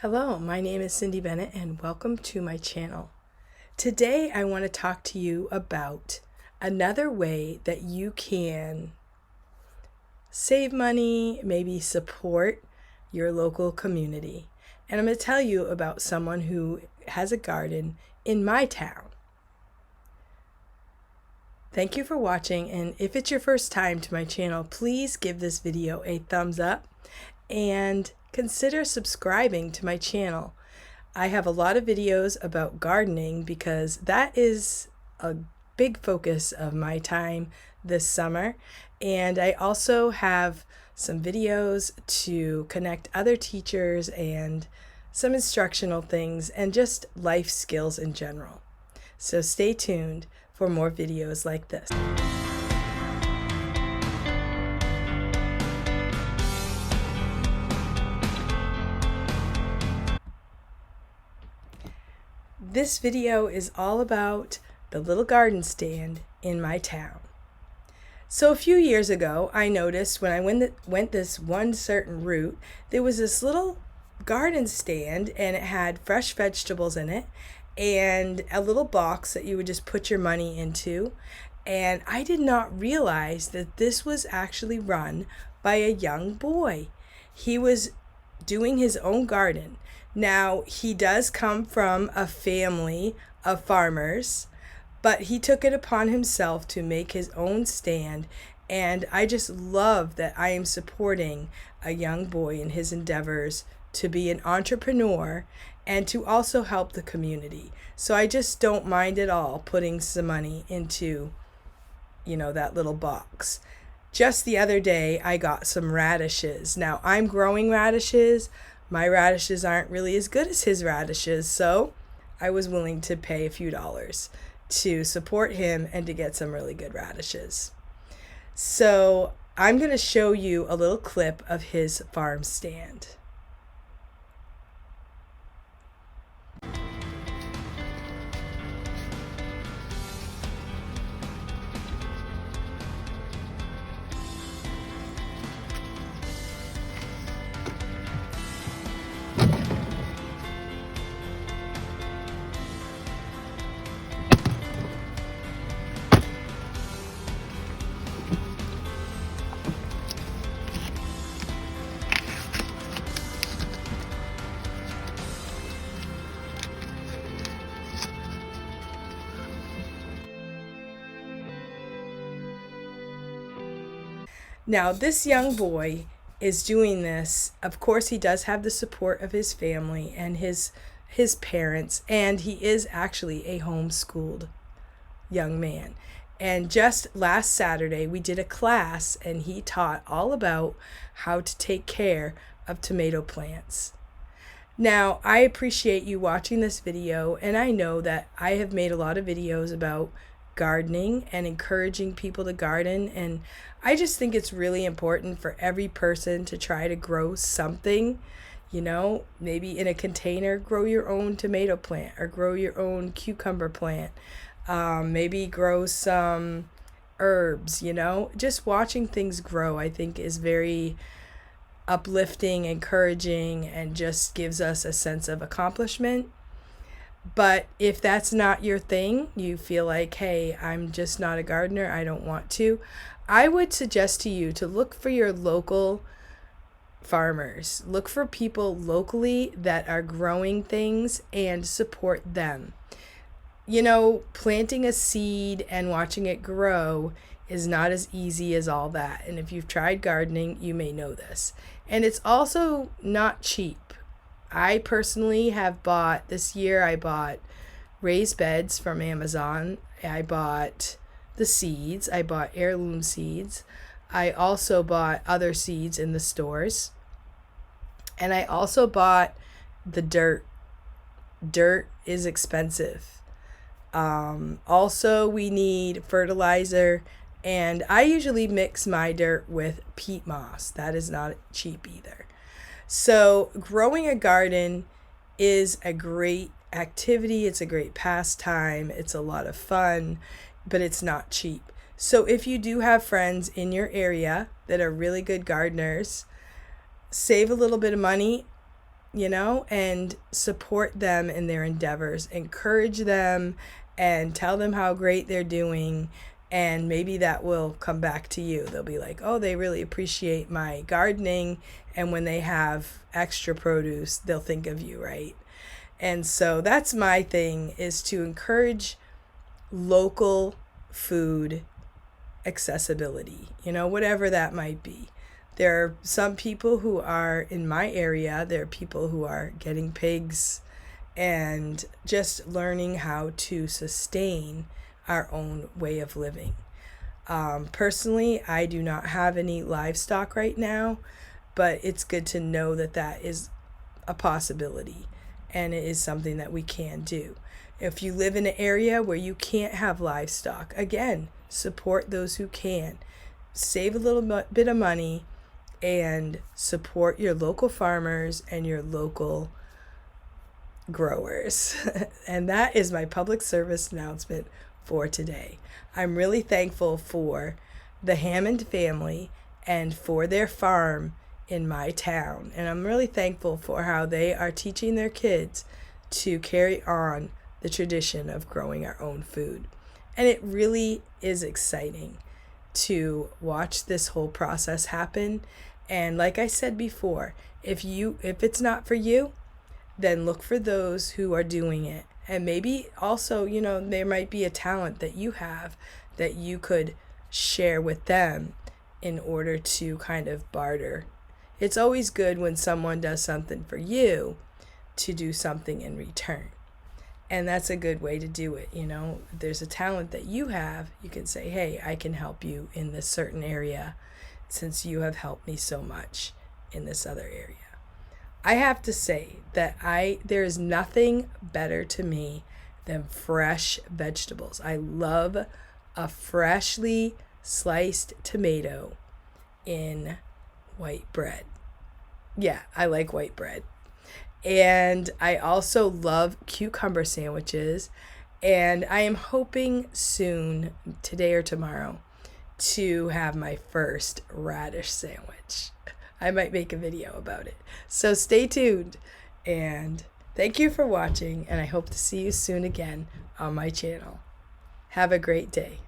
Hello, my name is Cindy Bennett and welcome to my channel. Today I want to talk to you about another way that you can save money, maybe support your local community. And I'm going to tell you about someone who has a garden in my town. Thank you for watching, and if it's your first time to my channel, please give this video a thumbs up and consider subscribing to my channel. I have a lot of videos about gardening because that is a big focus of my time this summer. And I also have some videos to connect other teachers and some instructional things and just life skills in general. So stay tuned for more videos like this. This video is all about the little garden stand in my town. So a few years ago, I noticed when I went this one certain route, there was this little garden stand and it had fresh vegetables in it and a little box that you would just put your money into. And I did not realize that this was actually run by a young boy. He was doing his own garden. Now, he does come from a family of farmers, but he took it upon himself to make his own stand. And I just love that I am supporting a young boy in his endeavors to be an entrepreneur and to also help the community. So I just don't mind at all putting some money into, that little box. Just the other day, I got some radishes. Now, I'm growing radishes. My radishes aren't really as good as his radishes, so I was willing to pay a few dollars to support him and to get some really good radishes. So I'm going to show you a little clip of his farm stand. Now, this young boy is doing this. Of course, he does have the support of his family and his parents, and he is actually a homeschooled young man. And just last Saturday, we did a class, and he taught all about how to take care of tomato plants. Now, I appreciate you watching this video, and I know that I have made a lot of videos about gardening and encouraging people to garden, and I just think it's really important for every person to try to grow something. Maybe in a container, grow your own tomato plant or grow your own cucumber plant. Maybe grow some herbs. Just watching things grow, I think, is very uplifting, encouraging, and just gives us a sense of accomplishment. But if that's not your thing, you feel like, hey, I'm just not a gardener, I don't want to, I would suggest to you to look for your local farmers. Look for people locally that are growing things and support them. Planting a seed and watching it grow is not as easy as all that. And if you've tried gardening, you may know this. And it's also not cheap. I personally have bought, this year I bought raised beds from Amazon. I bought the seeds. I bought heirloom seeds. I also bought other seeds in the stores. And I also bought the dirt. Dirt is expensive. Also, we need fertilizer. And I usually mix my dirt with peat moss. That is not cheap either. So growing a garden is a great activity. It's a great pastime. It's a lot of fun, but it's not cheap. So if you do have friends in your area that are really good gardeners, save a little bit of money and support them in their endeavors, encourage them, and tell them how great they're doing. And maybe that will come back to you. They'll be like, oh, they really appreciate my gardening. And when they have extra produce, they'll think of you, right? And so that's my thing, is to encourage local food accessibility, whatever that might be. There are some people who are in my area, there are people who are getting pigs and just learning how to sustain our own way of living. Personally, I do not have any livestock right now, but it's good to know that that is a possibility, and it is something that we can do. If you live in an area where you can't have livestock, again, support those who can. Save a little bit of money and support your local farmers and your local growers. And that is my public service announcement for today. I'm really thankful for the Hammond family and for their farm in my town. And I'm really thankful for how they are teaching their kids to carry on the tradition of growing our own food. And it really is exciting to watch this whole process happen. And like I said before, if it's not for you, then look for those who are doing it. And maybe also, there might be a talent that you have that you could share with them in order to kind of barter. It's always good when someone does something for you to do something in return. And that's a good way to do it. If there's a talent that you have, you can say, hey, I can help you in this certain area since you have helped me so much in this other area. I have to say that there is nothing better to me than fresh vegetables. I love a freshly sliced tomato in white bread. Yeah, I like white bread. And I also love cucumber sandwiches. And I am hoping soon, today or tomorrow, to have my first radish sandwich. I might make a video about it. So stay tuned. And thank you for watching. And I hope to see you soon again on my channel. Have a great day.